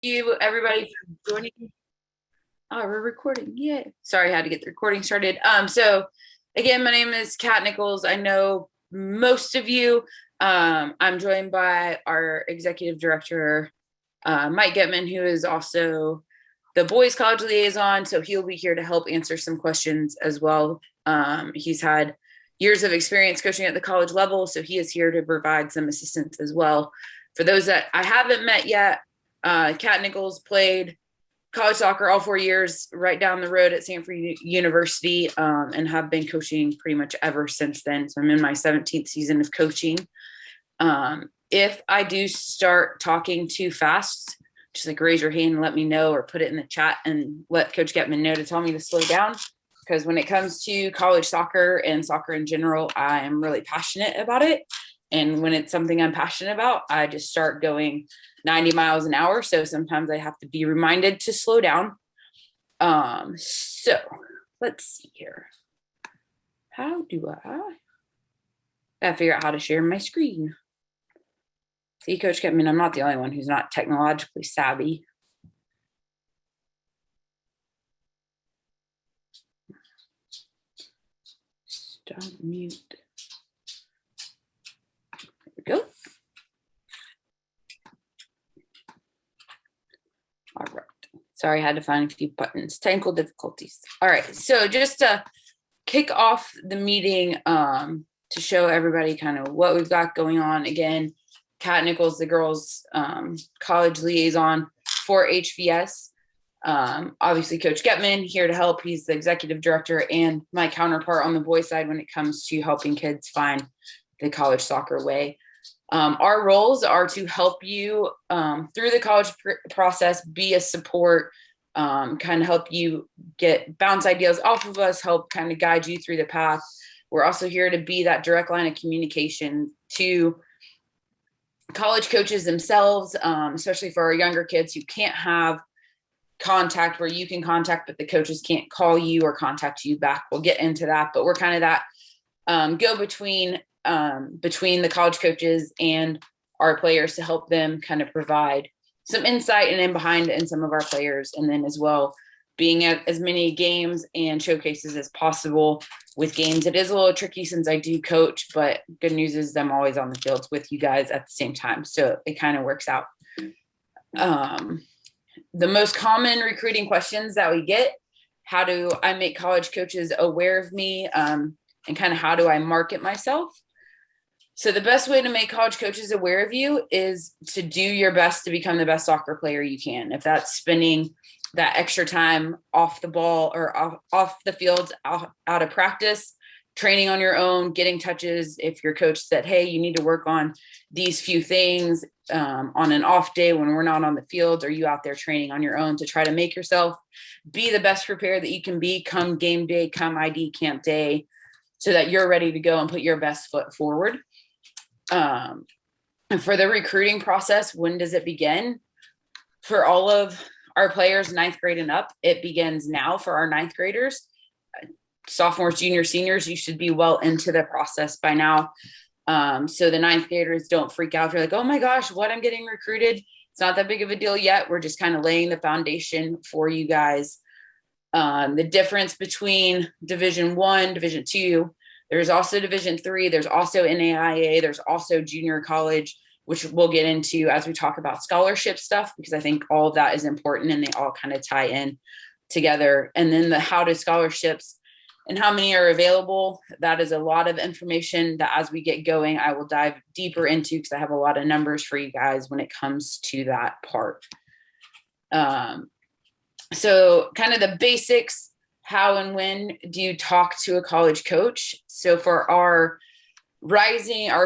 you everybody for joining. Oh, we're recording. Yay. Sorry, I had to get the recording started. So again, my name is Kat Nichols. I know most of you. I'm joined by our executive director, Mike Getman, who is also the boys college liaison. So he'll be here to help answer some questions as well. He's had years of experience coaching at the college level, so he is here to provide some assistance as well. For those that I haven't met yet, Kat Nichols played college soccer all 4 years right down the road at Stanford University, and have been coaching pretty much ever since then. So I'm in my 17th season of coaching. If I do start talking too fast, just like raise your hand and let me know, or put it in the chat and let Coach Getman know to tell me to slow down. Because when it comes to college soccer and soccer in general, I am really passionate about it. And when it's something I'm passionate about, I just start going 90 miles an hour. So sometimes I have to be reminded to slow down. So let's see here. How do I gotta figure out how to share my screen? See, Coach Kevin, I'm not the only one who's not technologically savvy. Stop mute. There we go. All right. Sorry, I had to find a few buttons. Technical difficulties. All right. So just to kick off the meeting, to show everybody kind of what we've got going on. Again, Kat Nichols, the girls' college liaison for HVS. Obviously, Coach Getman here to help. He's the executive director and my counterpart on the boys' side when it comes to helping kids find the college soccer way. Our roles are to help you through the college process, be a support, kind of help you bounce ideas off of us, help kind of guide you through the path. We're also here to be that direct line of communication to college coaches themselves, especially for our younger kids who can't have contact where you can contact, but the coaches can't call you or contact you back. We'll get into that, but we're kind of that go between the college coaches and our players to help them kind of provide some insight and in behind in some of our players. And then as well, being at as many games and showcases as possible. With games, it is a little tricky since I do coach, but good news is I'm always on the fields with you guys at the same time. So it kind of works out. The most common recruiting questions that we get: how do I make college coaches aware of me? And kind of how do I market myself? So the best way to make college coaches aware of you is to do your best to become the best soccer player you can. If that's spending that extra time off the ball or off the field, out of practice, training on your own, getting touches. If your coach said, hey, you need to work on these few things on an off day when we're not on the field, are you out there training on your own to try to make yourself be the best prepared that you can be come game day, come ID camp day, so that you're ready to go and put your best foot forward. And for the recruiting process, when does it begin? For all of our players, 9th grade and up, it begins now for our 9th graders. Sophomores, juniors, seniors, you should be well into the process by now. So the 9th graders don't freak out. You're like, oh my gosh, what, I'm getting recruited? It's not that big of a deal yet. We're just kind of laying the foundation for you guys. The difference between Division I, Division II, there's also Division III, there's also NAIA, there's also junior college, which we'll get into as we talk about scholarship stuff, because I think all of that is important and they all kind of tie in together. And then the how to scholarships and how many are available, that is a lot of information that as we get going, I will dive deeper into, because I have a lot of numbers for you guys when it comes to that part. So kind of the basics: how and when do you talk to a college coach? So for our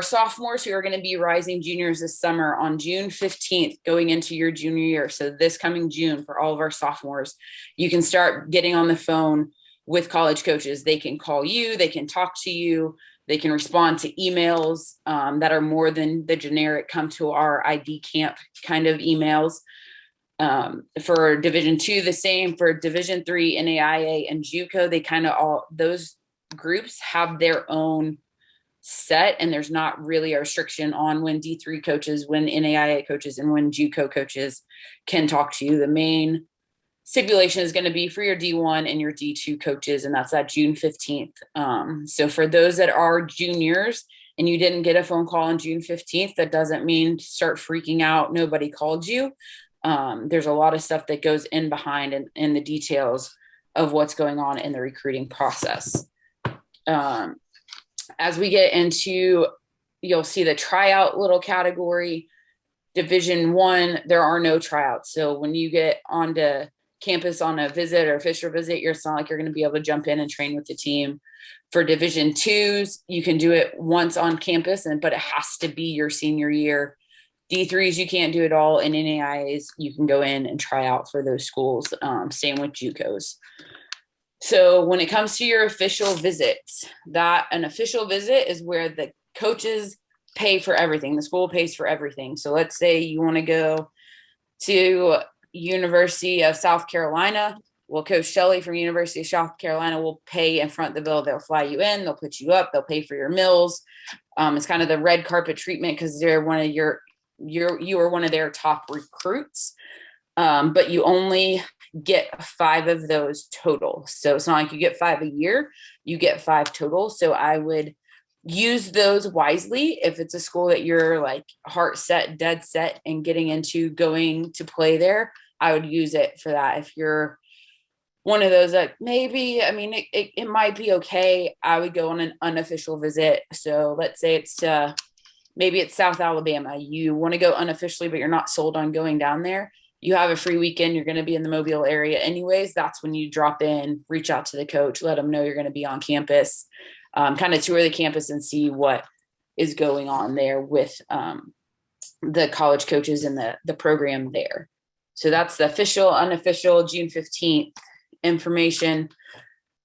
sophomores who are going to be rising juniors this summer, on June 15th, going into your junior year, so this coming June, for all of our sophomores, you can start getting on the phone with college coaches. They can call you, they can talk to you, they can respond to emails that are more than the generic come to our ID camp kind of emails. For Division II, the same. For Division III, NAIA and JUCO, they kind of all, those groups have their own set, and there's not really a restriction on when D3 coaches, when NAIA coaches, and when JUCO coaches can talk to you. The main stipulation is going to be for your D1 and your D2 coaches, and that's that June 15th. So for those that are juniors and you didn't get a phone call on June 15th, that doesn't mean start freaking out. Nobody called you. There's a lot of stuff that goes in behind and in the details of what's going on in the recruiting process. As we get into, you'll see the tryout little category. Division I, there are no tryouts. So when you get onto campus on a visit or official visit, it's not like you're going to be able to jump in and train with the team. For Division IIs, you can do it once on campus, but it has to be your senior year. D3s, you can't do it all. And NAIAs, you can go in and try out for those schools. Same with JUCOs. So when it comes to your official visits, an official visit is where the coaches pay for everything. The school pays for everything. So let's say you want to go to University of South Carolina. Well, Coach Shelley from University of South Carolina will pay in front of the bill. They'll fly you in, they'll put you up, they'll pay for your meals. It's kind of the red carpet treatment because they're you are one of their top recruits. But you only get 5 of those total. So it's not like you get 5 a year, you get 5 total. So I would use those wisely. If it's a school that you're like heart set, dead set and getting into going to play there, I would use it for that. If you're one of those that maybe, it might be okay, I would go on an unofficial visit. So let's say maybe it's South Alabama. You want to go unofficially, but you're not sold on going down there. You have a free weekend. You're going to be in the Mobile area anyways. That's when you drop in, reach out to the coach, let them know you're going to be on campus, kind of tour the campus and see what is going on there with the college coaches and the program there. So that's the official, unofficial, June 15th information.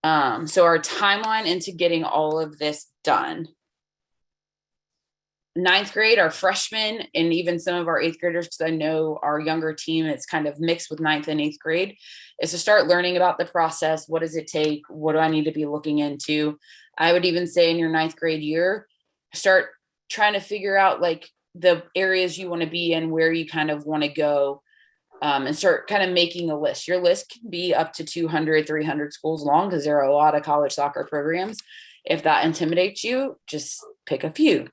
So our timeline into getting all of this done. 9th grade, our freshmen, and even some of our 8th graders, because I know our younger team, it's kind of mixed with 9th and 8th grade, is to start learning about the process. What does it take? What do I need to be looking into? I would even say in your 9th grade year, start trying to figure out like the areas you want to be in, where you kind of want to go, and start kind of making a list. Your list can be up to 200, 300 schools long because there are a lot of college soccer programs. If that intimidates you, just pick a few.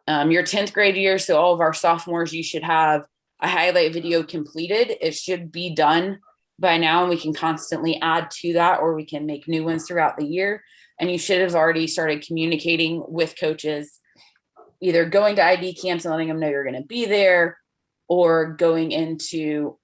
Your 10th grade year, so all of our sophomores, you should have a highlight video completed. It should be done by now, and we can constantly add to that, or we can make new ones throughout the year. And you should have already started communicating with coaches, either going to ID camps and letting them know you're going to be there, or going into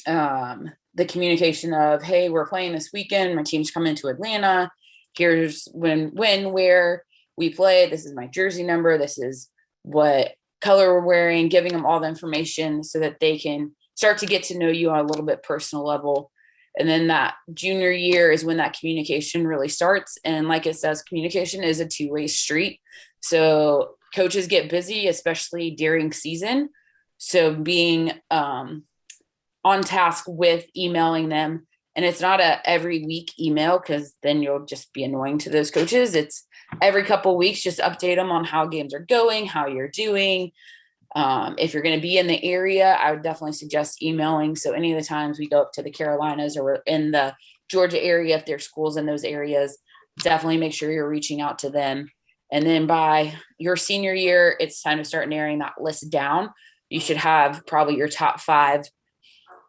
the communication of, hey, we're playing this weekend. My team's coming to Atlanta. Here's where we play. This is my jersey number. This is what color we're wearing, giving them all the information so that they can start to get to know you on a little bit personal level. And then that junior year is when that communication really starts. And like it says, communication is a 2-way street. So coaches get busy, especially during season. So being on task with emailing them, and it's not a every week email because then you'll just be annoying to those coaches. It's every couple of weeks, just update them on how games are going, how you're doing. If you're going to be in the area, I would definitely suggest emailing. So any of the times we go up to the Carolinas or we're in the Georgia area, if there's schools in those areas, definitely make sure you're reaching out to them. And then by your senior year, it's time to start narrowing that list down. You should have probably your top 5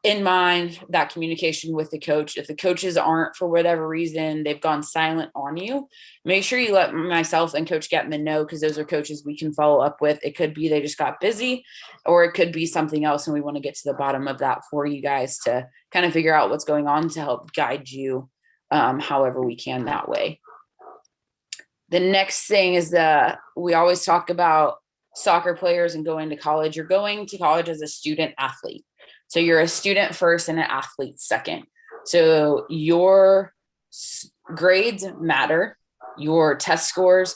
in mind, that communication with the coach. If the coaches aren't, for whatever reason, they've gone silent on you, make sure you let myself and Coach Getman know, because those are coaches we can follow up with. It could be they just got busy, or it could be something else, and we want to get to the bottom of that for you guys to kind of figure out what's going on to help guide you however we can that way. The next thing is we always talk about soccer players and going to college. You're going to college as a student athlete. So you're a student first and an athlete second. So your grades matter. Your test scores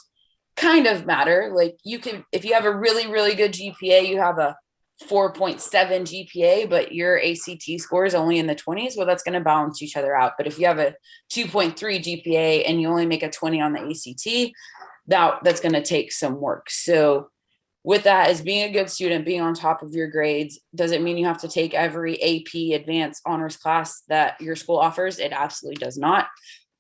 kind of matter. Like if you have a really, really good GPA, you have a 4.7 GPA, but your ACT score is only in the 20s, well, that's going to balance each other out. But if you have a 2.3 GPA and you only make a 20 on the ACT, that's going to take some work. So with that, as being a good student, being on top of your grades, does it mean you have to take every AP advanced honors class that your school offers? It absolutely does not.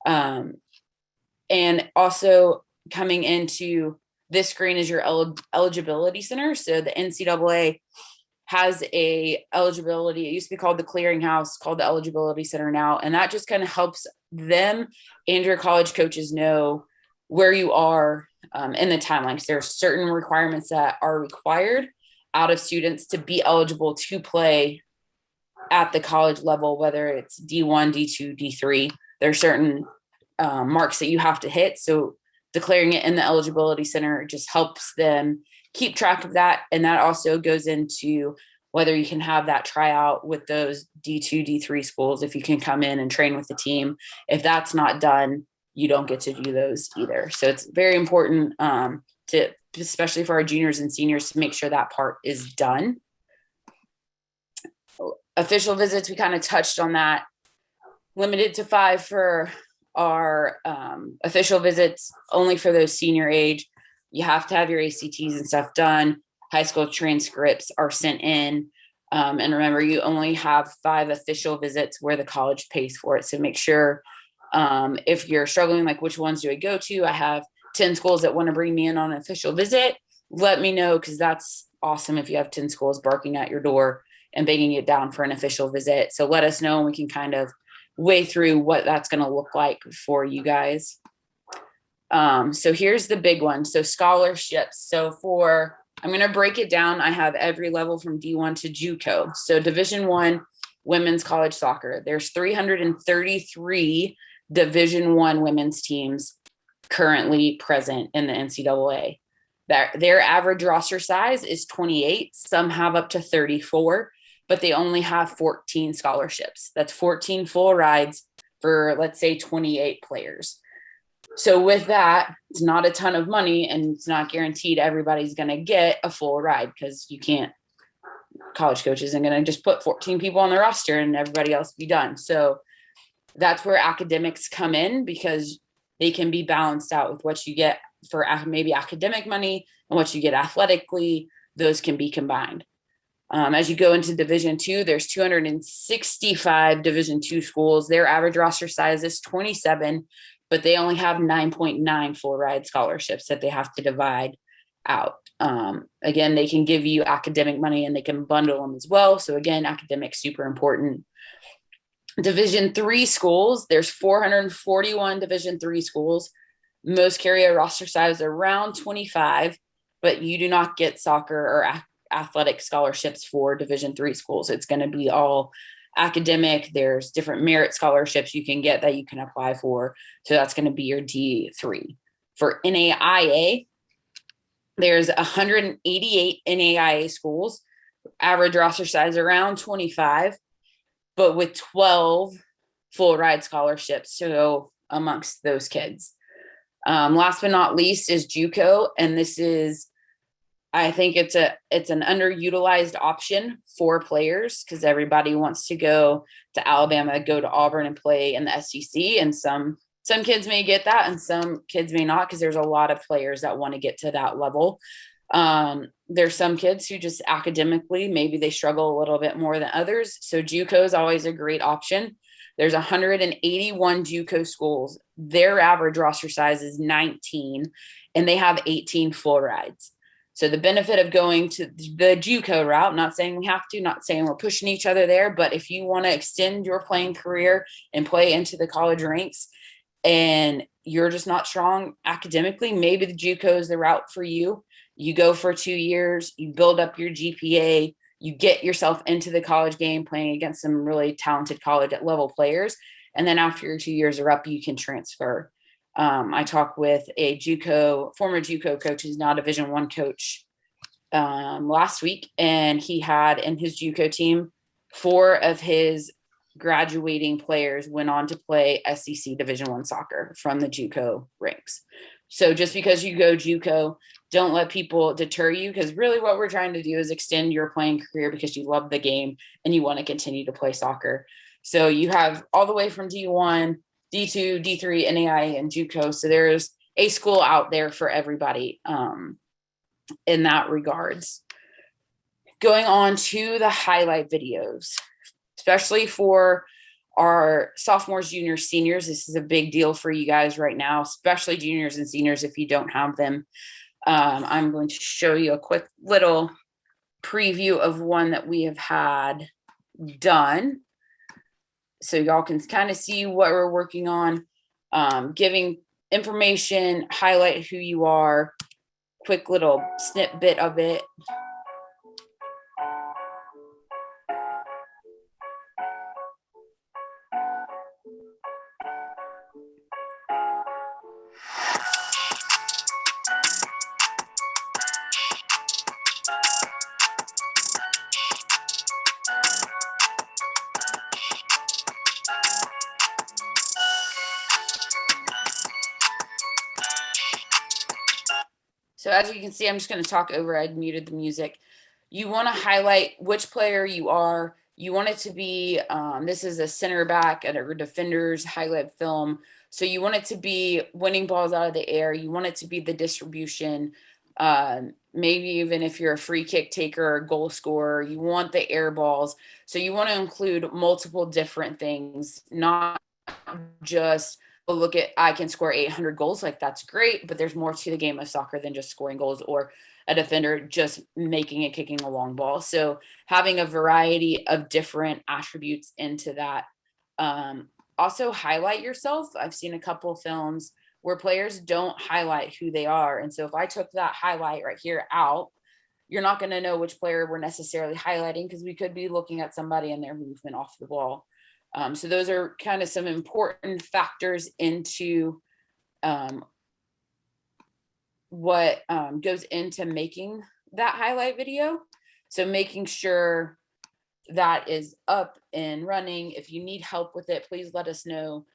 And also coming into this screen is your eligibility center. So the NCAA has a eligibility. It used to be called the clearinghouse, called the eligibility center now. And that just kind of helps them and your college coaches know where you are in the timeline. Because there are certain requirements that are required out of students to be eligible to play at the college level, whether it's D1, D2, D3. There are certain marks that you have to hit. So declaring it in the eligibility center just helps them keep track of that. And that also goes into whether you can have that tryout with those D2, D3 schools, if you can come in and train with the team. If that's not done, you don't get to do those either. So it's very important to, especially for our juniors and seniors, to make sure that part is done. Official visits, we kind of touched on that. Limited to 5 for our official visits, only for those senior age. You have to have your ACTs and stuff done. High school transcripts are sent in. And remember, you only have 5 official visits where the college pays for it. So make sure if you're struggling, like which ones do I go to? I have 10 schools that want to bring me in on an official visit. Let me know, because that's awesome if you have 10 schools barking at your door and begging you down for an official visit. So let us know and we can kind of way through what that's going to look like for you guys. So here's the big one. So scholarships. So I'm going to break it down. I have every level from D1 to JUCO. So Division I women's college soccer. There's 333 Division I women's teams currently present in the NCAA. Their average roster size is 28. Some have up to 34. But they only have 14 scholarships. That's 14 full rides for, let's say, 28 players. So with that, it's not a ton of money, and it's not guaranteed everybody's going to get a full ride, because college coach isn't going to just put 14 people on the roster and everybody else be done. So that's where academics come in, because they can be balanced out with what you get for maybe academic money and what you get athletically. Those can be combined. As you go into Division II, there's 265 Division II schools. Their average roster size is 27, but they only have 9.9 full ride scholarships that they have to divide out. Again, they can give you academic money and they can bundle them as well. So again, academics super important. Division III schools, there's 441 Division III schools. Most carry a roster size around 25, but you do not get soccer or athletic scholarships for Division III schools. It's going to be all academic. There's different merit scholarships you can get that you can apply for. So that's going to be your D3. For NAIA, there's 188 NAIA schools, average roster size around 25, but with 12 full ride scholarships. So amongst those kids. Last but not least is JUCO. And this is, I think it's an underutilized option for players, because everybody wants to go to Alabama, go to Auburn and play in the SEC. And some kids may get that and some kids may not, because there's a lot of players that want to get to that level. There's some kids who just academically, maybe they struggle a little bit more than others. So JUCO is always a great option. There's 181 JUCO schools. Their average roster size is 19 and they have 18 full rides. So the benefit of going to the JUCO route, not saying we have to, not saying we're pushing each other there, but if you want to extend your playing career and play into the college ranks and you're just not strong academically, maybe the JUCO is the route for you. You go for 2 years, you build up your GPA, you get yourself into the college game playing against some really talented college level players. And then after your 2 years are up, you can transfer. I talked with a former JUCO coach, who's now Division I coach, last week, and he had in his JUCO team 4 of his graduating players went on to play SEC Division I soccer from the JUCO ranks. So just because you go JUCO, don't let people deter you, because really what we're trying to do is extend your playing career because you love the game and you want to continue to play soccer. So you have all the way from D1, D2, D3, NAIA, and JUCO. So there's a school out there for everybody in that regards. Going on to the highlight videos, especially for our sophomores, juniors, seniors. This is a big deal for you guys right now, especially juniors and seniors if you don't have them. I'm going to show you a quick little preview of one that we have had done, so y'all can kind of see what we're working on, giving information, highlight who you are, quick little snippet of it. So as you can see, I'm just going to talk over. I'd muted the music. You want to highlight which player you are. You want it to be, this is a center back and a defender's highlight film. So you want it to be winning balls out of the air. You want it to be the distribution. Maybe even if you're a free kick taker or goal scorer, you want the air balls. So you want to include multiple different things, not just look at I can score 800 goals, like that's great, but there's more to the game of soccer than just scoring goals or a defender just making and kicking a long ball. So having a variety of different attributes into that. Also highlight yourself. I've seen a couple films where players don't highlight who they are. And so if I took that highlight right here out, you're not going to know which player we're necessarily highlighting, because we could be looking at somebody and their movement off the ball. So those are kind of some important factors into what goes into making that highlight video. So making sure that is up and running. If you need help with it, please let us know.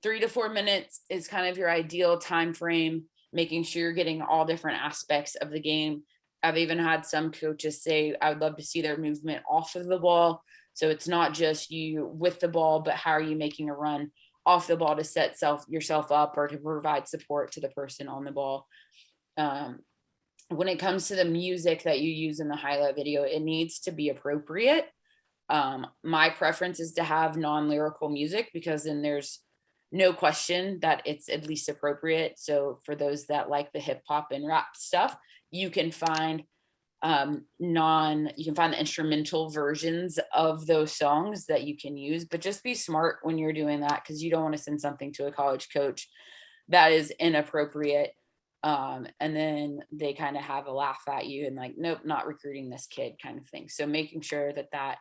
3 to 4 minutes is kind of your ideal time frame, making sure you're getting all different aspects of the game. I've even had some coaches say, I would love to see their movement off of the ball. So it's not just you with the ball, but how are you making a run off the ball to set yourself up or to provide support to the person on the ball. When it comes to the music that you use in the highlight video, it needs to be appropriate. My preference is to have non-lyrical music, because then there's no question that it's at least appropriate. So for those that like the hip hop and rap stuff, you can find the instrumental versions of those songs that you can use, but just be smart when you're doing that, because you don't want to send something to a college coach that is inappropriate. And then they kind of have a laugh at you and like, nope, not recruiting this kid kind of thing. So making sure that that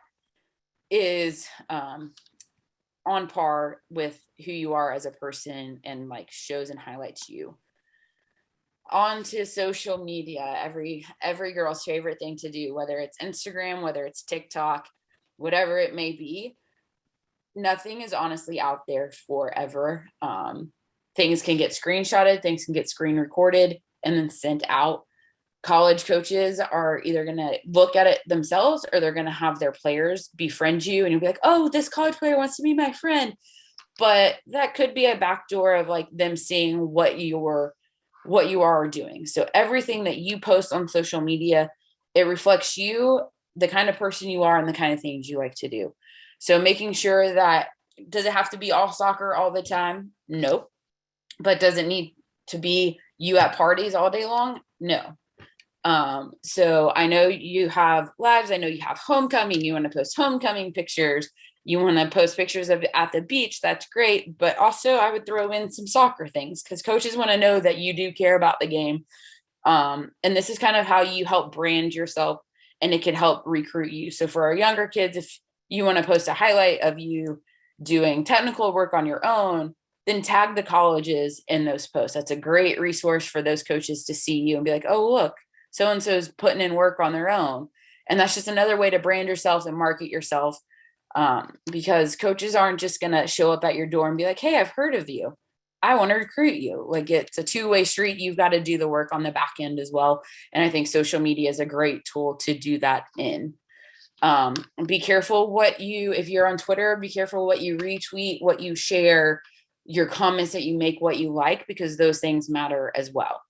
is on par with who you are as a person and like shows and highlights you. On to social media, every girl's favorite thing to do, whether it's Instagram, whether it's TikTok, whatever it may be. Nothing is honestly out there forever. Things can get screenshotted, things can get screen recorded and then sent out. College coaches are either going to look at it themselves, or they're going to have their players befriend you and you'll be like, oh, this college player wants to be my friend. But that could be a backdoor of like them seeing what you are doing. So everything that you post on social media, it reflects you, the kind of person you are, and the kind of things you like to do. So making sure that, does it have to be all soccer all the time? Nope. But does it need to be you at parties all day long? No. So I know you have lives. I know you have homecoming. You want to post homecoming pictures. You want to post pictures of at the beach. That's great. But also I would throw in some soccer things, because coaches want to know that you do care about the game. And this is kind of how you help brand yourself, and it can help recruit you. So for our younger kids, if you want to post a highlight of you doing technical work on your own, then tag the colleges in those posts. That's a great resource for those coaches to see you and be like, oh, look, so-and-so is putting in work on their own. And that's just another way to brand yourself and market yourself, because coaches aren't just going to show up at your door and be like, hey, I've heard of you. I want to recruit you. Like, it's a two-way street. You've got to do the work on the back end as well. And I think social media is a great tool to do that in. Be careful if you're on Twitter, be careful what you retweet, what you share. your comments that you make what you like, because those things matter as well.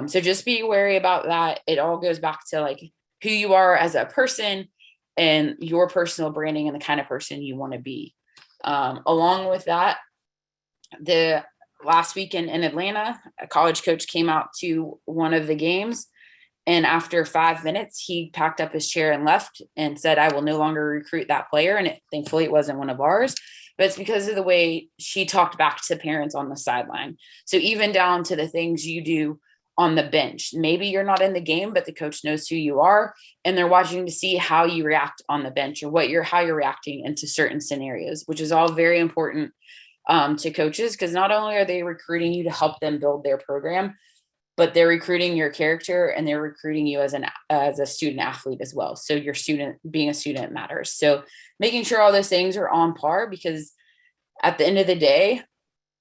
So just be wary about that. It all goes back to like who you are as a person and your personal branding and the kind of person you want to be. Along with that, the last weekend in Atlanta, a college coach came out to one of the games, and after 5 minutes, he packed up his chair and left and said, I will no longer recruit that player. And thankfully it wasn't one of ours, but it's because of the way she talked back to parents on the sideline. So even down to the things you do on the bench, maybe you're not in the game, but the coach knows who you are, and they're watching to see how you react on the bench, or how you're reacting into certain scenarios, which is all very important to coaches, because not only are they recruiting you to help them build their program, but they're recruiting your character, and they're recruiting you as a student athlete as well. So being a student matters. So making sure all those things are on par, because at the end of the day,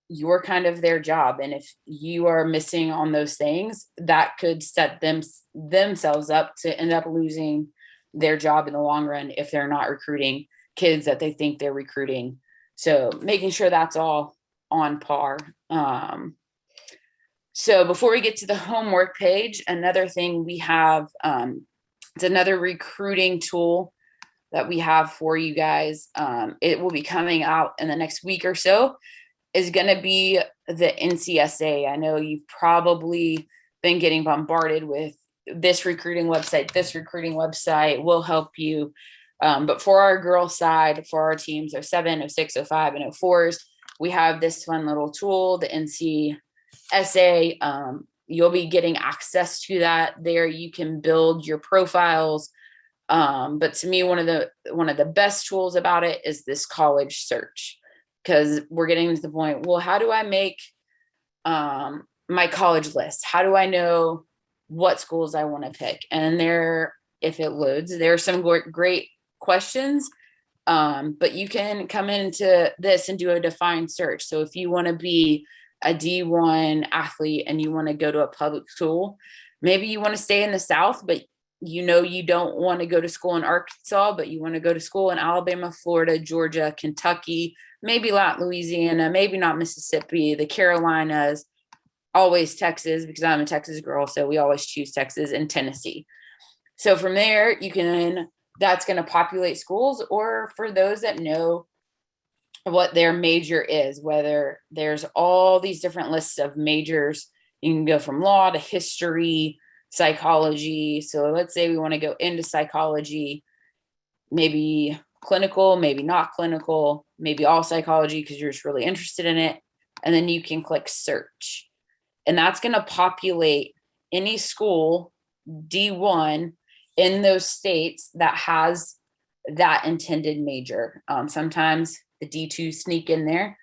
you're kind of their job. And if you are missing on those things, that could set themselves up to end up losing their job in the long run if they're not recruiting kids that they think they're recruiting. So making sure that's all on par. So before we get to the homework page, another thing we have, it's another recruiting tool that we have for you guys. It will be coming out in the next week or so, is going to be the NCSA. I know you've probably been getting bombarded with this recruiting website will help you. But for our girl side, for our teams, 07, 06, 05, and 04s, we have this fun little tool, the NCSA. You'll be getting access to that there. You can build your profiles. But to me, one of the best tools about it is this college search, because we're getting to the point, well, how do I make my college list? How do I know what schools I want to pick? And if it loads, there are some great questions, but you can come into this and do a defined search. So if you want to be a D1 athlete and you want to go to a public school, maybe you want to stay in the South, but you don't want to go to school in Arkansas, but you want to go to school in Alabama, Florida, Georgia, Kentucky, maybe not Louisiana, maybe not Mississippi, the Carolinas, always Texas, because I'm a Texas girl. So we always choose Texas, and Tennessee. So from there, that's going to populate schools, or for those that know what their major is, whether there's all these different lists of majors. You can go from law to history, psychology. So let's say we want to go into psychology, maybe clinical, maybe not clinical, maybe all psychology because you're just really interested in it. And then you can click search. And that's going to populate any school, D1, in those states that has that intended major. Sometimes the D2 sneak in there.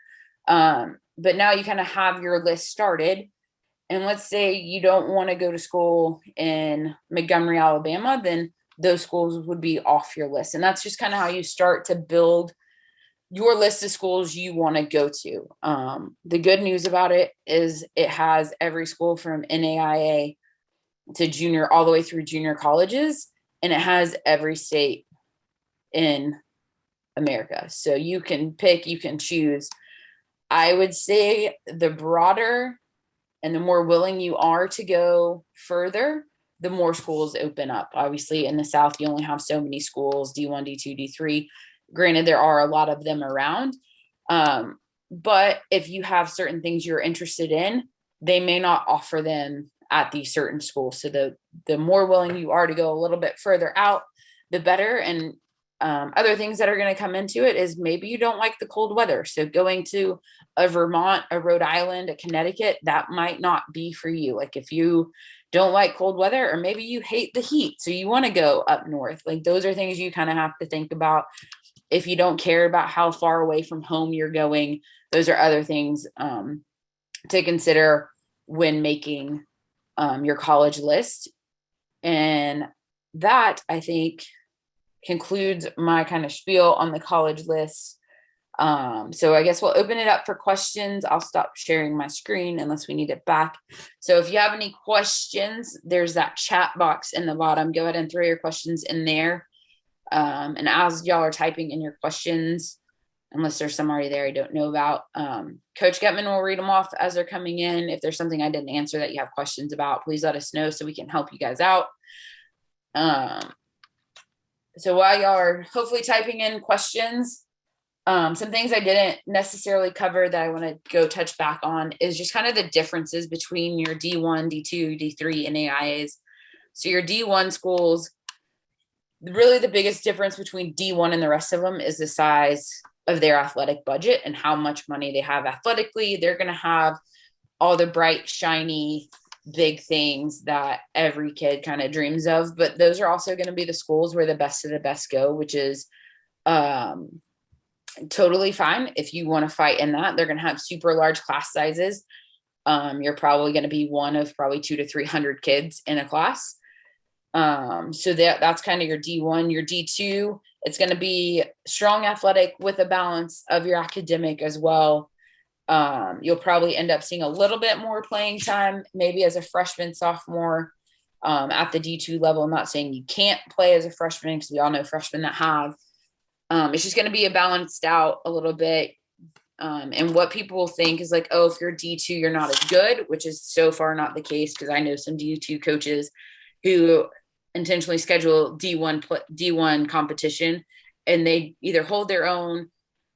But now you kind of have your list started. And let's say you don't want to go to school in Montgomery, Alabama, then those schools would be off your list. And that's just kind of how you start to build your list of schools you want to go to. The good news about it is it has every school from NAIA to junior, all the way through junior colleges, and it has every state in America. So you can pick, you can choose. I would say the broader and the more willing you are to go further, the more schools open up. Obviously, in the South, you only have so many schools, D1, D2, D3. Granted, there are a lot of them around. But if you have certain things you're interested in, they may not offer them at these certain schools. So the more willing you are to go a little bit further out, the better. And other things that are going to come into it is maybe you don't like the cold weather. So going to a Vermont, a Rhode Island, a Connecticut, that might not be for you. Like if you don't like cold weather, or maybe you hate the heat, so you want to go up north. Like those are things you kind of have to think about. If you don't care about how far away from home you're going, those are other things to consider when making your college list. And that, I think, concludes my kind of spiel on the college list. So I guess we'll open it up for questions. I'll stop sharing my screen unless we need it back. So if you have any questions, there's that chat box in the bottom. Go ahead and throw your questions in there. And as y'all are typing in your questions, unless there's some already there I don't know about. Coach Getman will read them off as they're coming in. If there's something I didn't answer that you have questions about, please let us know so we can help you guys out. So while y'all are hopefully typing in questions, some things I didn't necessarily cover that I want to go touch back on is just kind of the differences between your D1, D2, D3, and AIAs. So your D1 schools, really the biggest difference between D1 and the rest of them is the size of their athletic budget and how much money they have athletically. They're going to have all the bright, shiny, big things that every kid kind of dreams of, but those are also going to be the schools where the best of the best go, which is totally fine. If you want to fight in that, they're going to have super large class sizes. You're probably going to be one of probably 200 to 300 kids in a class. So that's kind of your D1. Your D2, it's going to be strong athletic with a balance of your academic as well. You'll probably end up seeing a little bit more playing time, maybe as a freshman, sophomore, at the D2 level. I'm not saying you can't play as a freshman, because we all know freshmen that have. It's just going to be a balanced out a little bit. And what people will think is like, oh, if you're D2, you're not as good, which is so far not the case, because I know some D2 coaches who intentionally schedule D1 competition, and they either hold their own,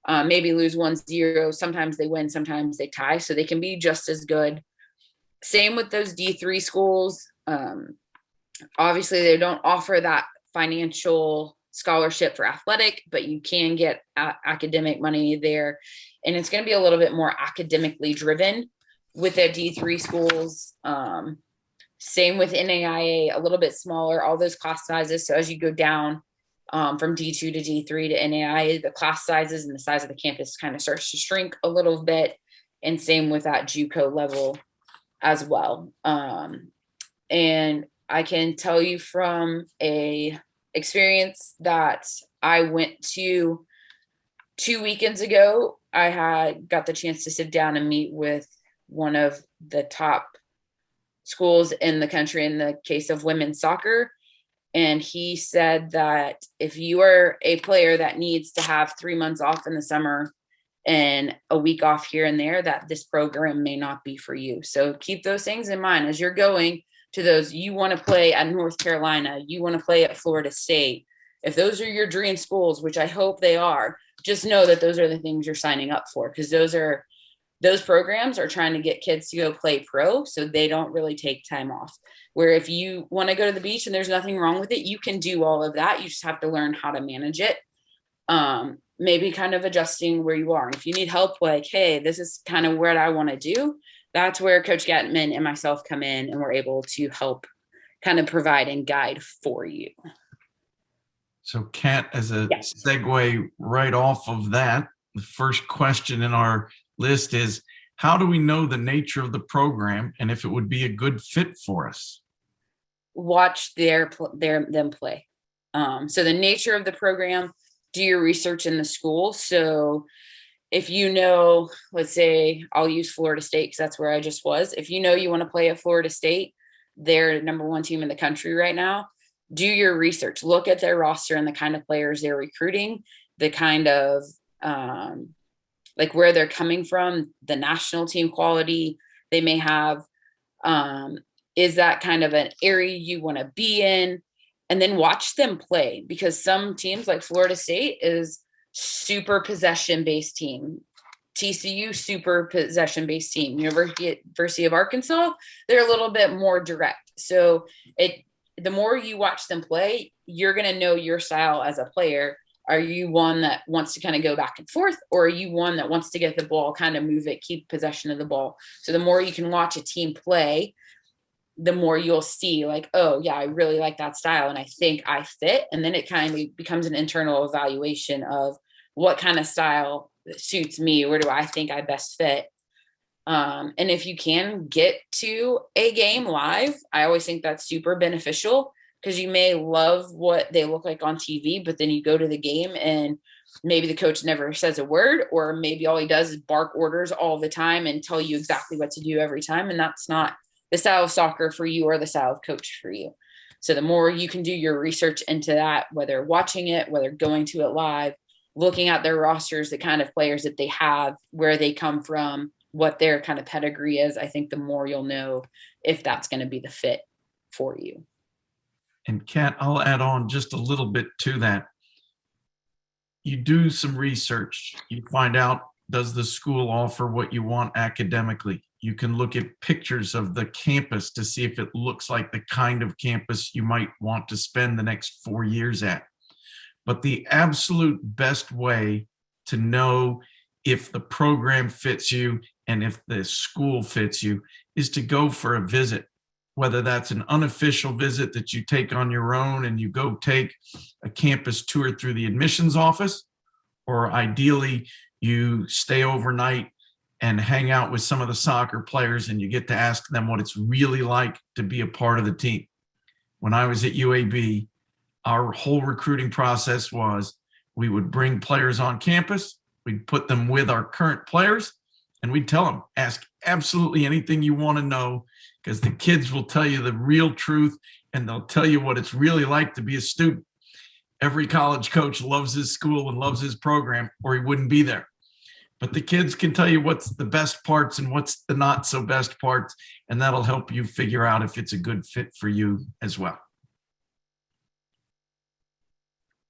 maybe lose 1-0. Sometimes they win, sometimes they tie. So they can be just as good. Same with those D3 schools. Obviously, they don't offer that financial scholarship for athletic, but you can get academic money there. And it's going to be a little bit more academically driven with their D3 schools. Same with NAIA, a little bit smaller, all those class sizes. So as you go down from D2 to D3 to NAIA, the class sizes and the size of the campus kind of starts to shrink a little bit. And same with that JUCO level as well. And I can tell you from a experience that I went to 2 weekends ago, I got the chance to sit down and meet with one of the top schools in the country in the case of women's soccer. And he said that if you are a player that needs to have 3 months off in the summer and a week off here and there, that this program may not be for you. So keep those things in mind as you're going to those. You want to play at North Carolina, you want to play at Florida State. If those are your dream schools, which I hope they are, just know that those are the things you're signing up for, because those programs are trying to get kids to go play pro, so they don't really take time off. Where if you want to go to the beach and there's nothing wrong with it, you can do all of that. You just have to learn how to manage it. Maybe kind of adjusting where you are. And if you need help, like, hey, this is kind of what I want to do, that's where Coach Gatman and myself come in, and we're able to help kind of provide and guide for you. So Kat, as a segue right off of that, the first question in our list is, how do we know the nature of the program and if it would be a good fit for us? Watch them play. So the nature of the program, do your research in the school. So if you know, let's say I'll use Florida State because that's where I just was. If you know you want to play at Florida State, they're the number one team in the country right now. Do your research. Look at their roster and the kind of players they're recruiting, the kind of like where they're coming from, the national team quality they may have. Is that kind of an area you want to be in? And then watch them play, because some teams like Florida State is super possession-based team. TCU, super possession-based team. University of Arkansas, they're a little bit more direct. So the more you watch them play, you're going to know your style as a player. Are you one that wants to kind of go back and forth, or are you one that wants to get the ball, kind of move it, keep possession of the ball? So the more you can watch a team play, the more you'll see like, oh yeah, I really like that style and I think I fit. And then it kind of becomes an internal evaluation of what kind of style suits me. Where do I think I best fit? And if you can get to a game live, I always think that's super beneficial, because you may love what they look like on TV, but then you go to the game and maybe the coach never says a word, or maybe all he does is bark orders all the time and tell you exactly what to do every time. And that's not the style of soccer for you or the style of coach for you. So the more you can do your research into that, whether watching it, whether going to it live, looking at their rosters, the kind of players that they have, where they come from, what their kind of pedigree is, I think the more you'll know if that's going to be the fit for you. And Kat, I'll add on just a little bit to that. You do some research. You find out, does the school offer what you want academically? You can look at pictures of the campus to see if it looks like the kind of campus you might want to spend the next 4 years at. But the absolute best way to know if the program fits you and if the school fits you is to go for a visit, whether that's an unofficial visit that you take on your own and you go take a campus tour through the admissions office, or ideally you stay overnight and hang out with some of the soccer players and you get to ask them what it's really like to be a part of the team. When I was at UAB, our whole recruiting process was we would bring players on campus, we'd put them with our current players, and we'd tell them, ask absolutely anything you want to know, because the kids will tell you the real truth and they'll tell you what it's really like to be a student. Every college coach loves his school and loves his program, or he wouldn't be there. But the kids can tell you what's the best parts and what's the not so best parts, and that'll help you figure out if it's a good fit for you as well.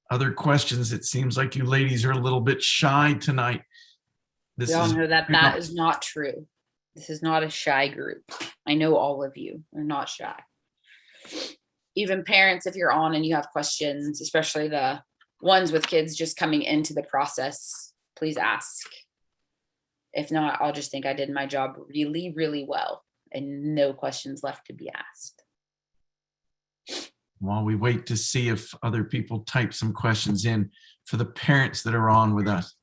Other questions? It seems like you ladies are a little bit shy tonight. We all know that is not true. This is not a shy group. I know all of you are not shy. Even parents, if you're on and you have questions, especially the ones with kids just coming into the process, please ask. If not, I'll just think I did my job really, really well and no questions left to be asked. While we wait to see if other people type some questions in, for the parents that are on with us,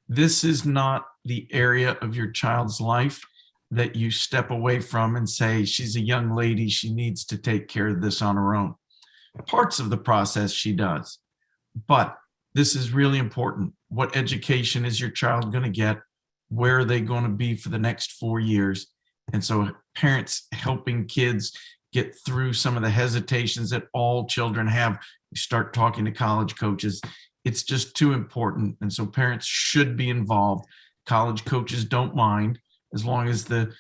this is not the area of your child's life that you step away from and say, she's a young lady, she needs to take care of this on her own. Parts of the process she does, but this is really important. What education is your child going to get? Where are they going to be for the next 4 years? And so parents helping kids get through some of the hesitations that all children have. You start talking to college coaches. It's just too important. And so parents should be involved. College coaches don't mind as long as the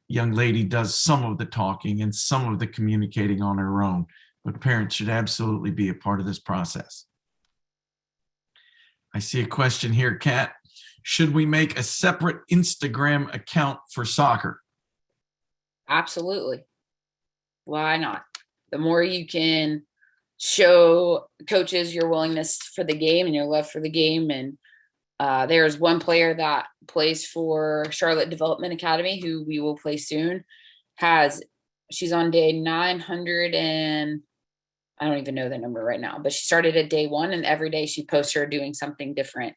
young lady does some of the talking and some of the communicating on her own. But parents should absolutely be a part of this process. I see a question here, Kat. Should we make a separate Instagram account for soccer? Absolutely. Why not? The more you can show coaches your willingness for the game and your love for the game. And there's one player that plays for Charlotte Development Academy, who we will play soon. She's on day 900 and I don't even know the number right now, but she started at day 1 and every day she posts her doing something different.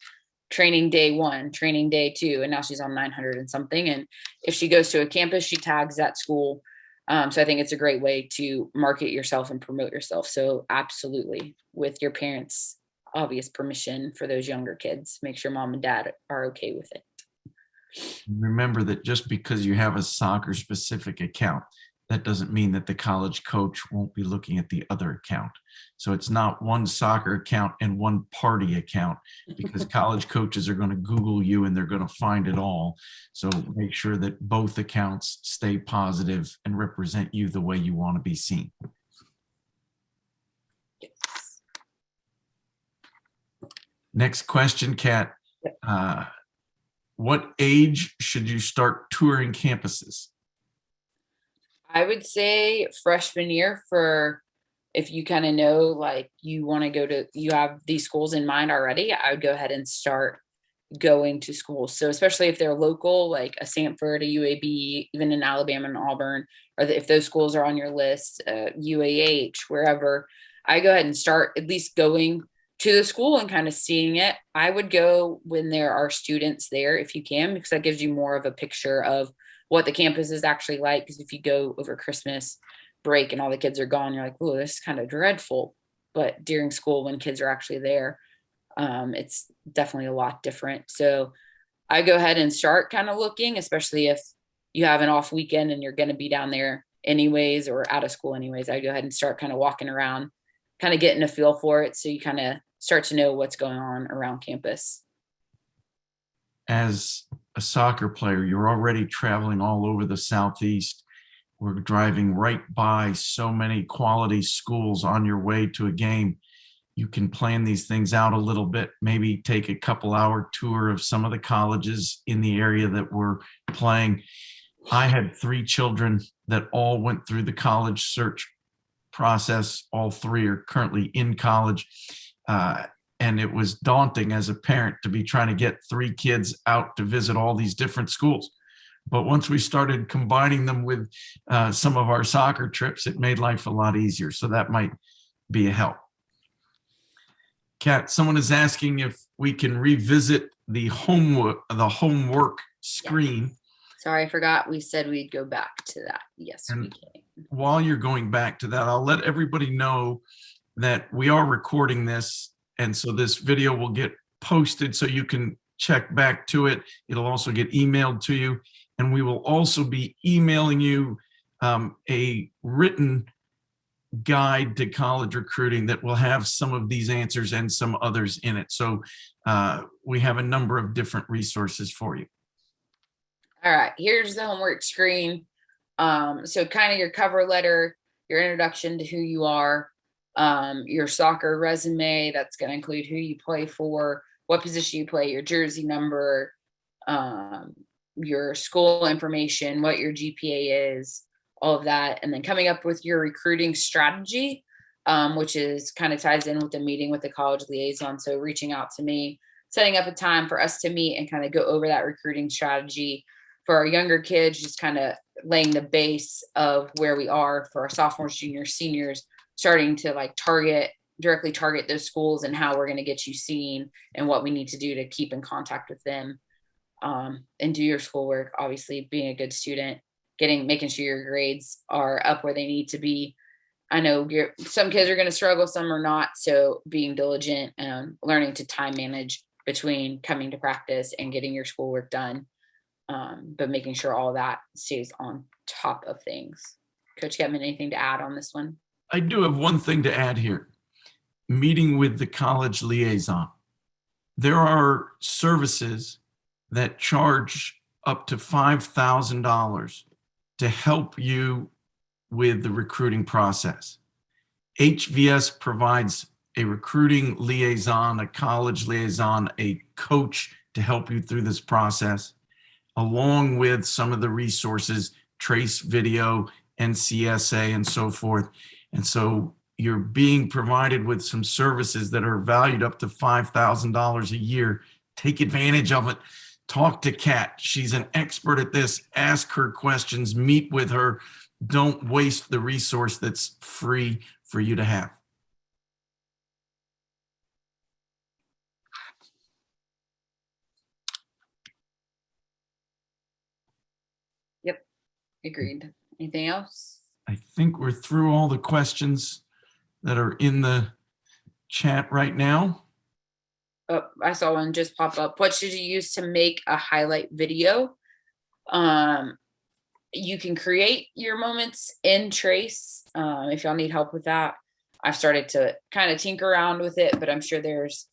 Training day 1, training day 2, and now she's on 900 and something. And if she goes to a campus, she tags that school. So I think it's a great way to market yourself and promote yourself. So absolutely, with your parents' obvious permission for those younger kids, make sure mom and dad are okay with it. Remember that just because you have a soccer specific account, that doesn't mean that the college coach won't be looking at the other account. So it's not one soccer account and one party account, because college coaches are going to Google you and they're going to find it all. So make sure that both accounts stay positive and represent you the way you want to be seen. Yes. Next question, Kat. What age should you start touring campuses? I would say freshman year, for if you kind of know, like you want to go to, you have these schools in mind already, I would go ahead and start going to schools. So especially if they're local, like a Sanford, a UAB, even in Alabama and Auburn, or if those schools are on your list, UAH, wherever, I go ahead and start at least going to the school and kind of seeing it. I would go when there are students there if you can, because that gives you more of a picture of what the campus is actually like. Because if you go over Christmas break and all the kids are gone, you're like, oh, this is kind of dreadful. But during school, when kids are actually there, it's definitely a lot different. So I go ahead and start kind of looking, especially if you have an off weekend and you're going to be down there anyways, or out of school anyways. I go ahead and start kind of walking around, kind of getting a feel for it. So you kind of start to know what's going on around campus. As a soccer player, you're already traveling all over the Southeast. We're driving right by so many quality schools on your way to a game. You can plan these things out a little bit, maybe take a couple-hour tour of some of the colleges in the area that we're playing. I had 3 children that all went through the college search process. All 3 are currently in college. And it was daunting as a parent to be trying to get 3 kids out to visit all these different schools. But once we started combining them with some of our soccer trips, it made life a lot easier. So that might be a help. Kat, someone is asking if we can revisit the homework screen. Yes. Sorry, I forgot. We said we'd go back to that. Yes, we can. While you're going back to that, I'll let everybody know that we are recording this. And so this video will get posted so you can check back to it. It'll also get emailed to you. And we will also be emailing you a written guide to college recruiting that will have some of these answers and some others in it. So we have a number of different resources for you. All right, here's the homework screen. So kind of your cover letter, your introduction to who you are, your soccer resume, that's going to include who you play for, what position you play, your jersey number, your school information, what your GPA is, all of that. And then coming up with your recruiting strategy, which is kind of ties in with the meeting with the college liaison. So reaching out to me, setting up a time for us to meet and kind of go over that recruiting strategy. For our younger kids, just kind of laying the base of where we are for our sophomores, juniors, seniors, starting to like directly target those schools and how we're going to get you seen and what we need to do to keep in contact with them, and do your schoolwork. Obviously, being a good student, making sure your grades are up where they need to be. I know some kids are going to struggle, some are not. So being diligent and learning to time manage between coming to practice and getting your schoolwork done. But making sure all that stays on top of things. Coach Getman, anything to add on this one? I do have one thing to add here. Meeting with the college liaison. There are services that charge up to $5,000 to help you with the recruiting process. HVS provides a recruiting liaison, a college liaison, a coach to help you through this process, along with some of the resources, Trace Video, NCSA, and so forth. And so you're being provided with some services that are valued up to $5,000 a year. Take advantage of it. Talk to Kat. She's an expert at this. Ask her questions. Meet with her. Don't waste the resource that's free for you to have. Yep, agreed. Anything else? I think we're through all the questions that are in the chat right now. Oh, I saw one just pop up. What should you use to make a highlight video? You can create your moments in Trace. If y'all need help with that, I've started to kind of tinker around with it, but I'm sure there's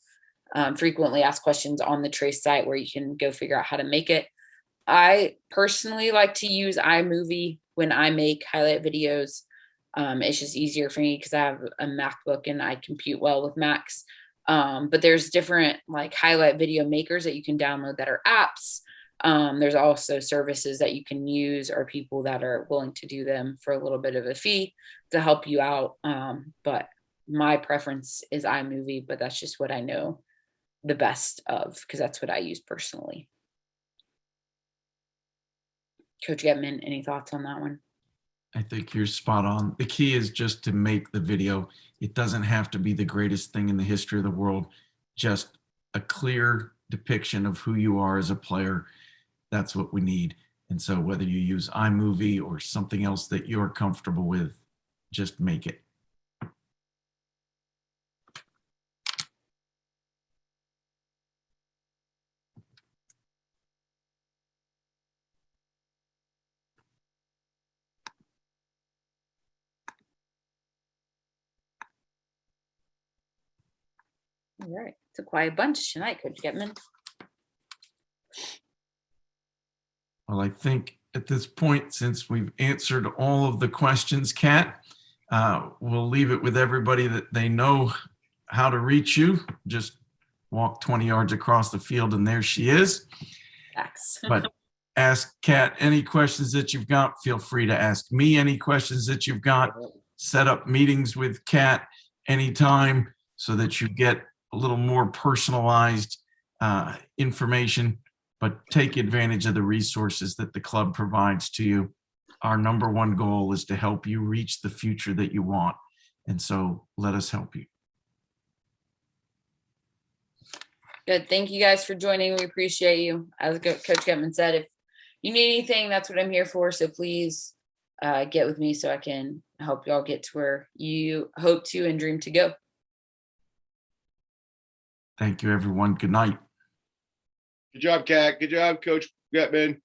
frequently asked questions on the Trace site where you can go figure out how to make it. I personally like to use iMovie when I make highlight videos. It's just easier for me because I have a MacBook and I compute well with Macs. But there's different like highlight video makers that you can download that are apps. There's also services that you can use or people that are willing to do them for a little bit of a fee to help you out. But my preference is iMovie, but that's just what I know the best of because that's what I use personally. Coach Getman, any thoughts on that one? I think you're spot on. The key is just to make the video. It doesn't have to be the greatest thing in the history of the world. Just a clear depiction of who you are as a player. That's what we need. And so whether you use iMovie or something else that you're comfortable with, just make it. All right. It's a quiet bunch tonight, Coach Getman. Well, I think at this point, since we've answered all of the questions, Kat, we'll leave it with everybody that they know how to reach you. Just walk 20 yards across the field and there she is. Thanks. But ask Kat any questions that you've got. Feel free to ask me any questions that you've got. Set up meetings with Kat anytime so that you get a little more personalized information, but take advantage of the resources that the club provides to you. Our number one goal is to help you reach the future that you want. And so let us help you. Good. Thank you guys for joining. We appreciate you. As Coach Getman said, if you need anything, that's what I'm here for. So please get with me so I can help y'all get to where you hope to and dream to go. Thank you, everyone. Good night. Good job, Kat. Good job, Coach Getman.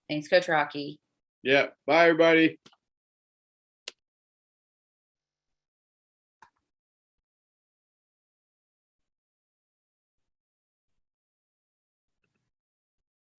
Thanks, Coach Rocky. Yeah. Bye, everybody.